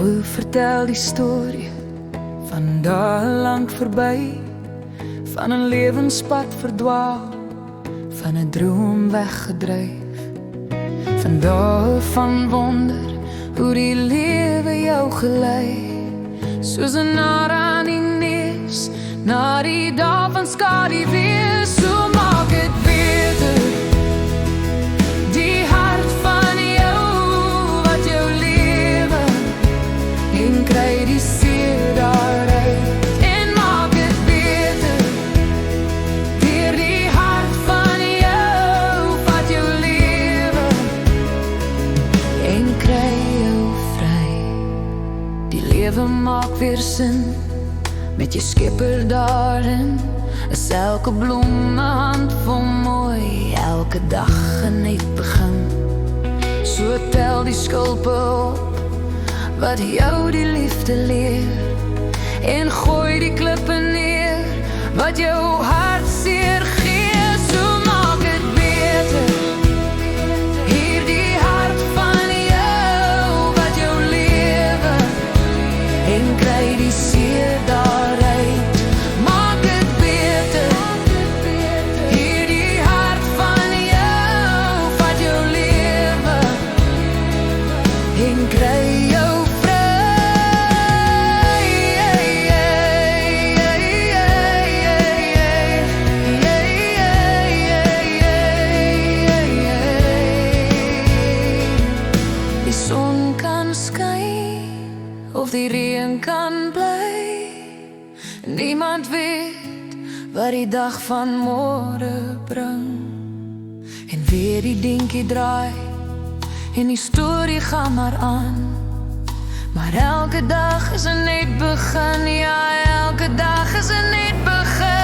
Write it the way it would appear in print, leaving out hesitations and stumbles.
Hoe vertel die storie van dae lank verby, van 'n lewenspad verdwaal, van 'n droom weggedryf, van dae van wonder, hoe die lewe jou gelei, soos 'n nar aan die neus, na die dae van skadu wees. So maak het beter, die hart van jou, wat jou lewe, en kry die seer daaruit, en maak het beter, deur die hart van jou, wat jou lewe, en kry jou vry. Die lewe maak weer sin, met je skipper daarin, is elke bloem 'n handvol mooi, elke dag 'n nuut begin. So tel die skulpe op, wat jou die liefde leer, en gooi die klippe neer, wat jou hart seer gee. So maak het beter, hier die hart van jou, wat jou lewe, en kry die seer daaruit. Maak het beter, hier die hart van jou, wat jou lewe, en kry jou of die reën kan bly. Niemand weet wat die dag van môre bring. En weer die dinkie draai, en die storie gaan maar aan. Maar elke dag is 'n net begin, ja, elke dag is 'n net begin.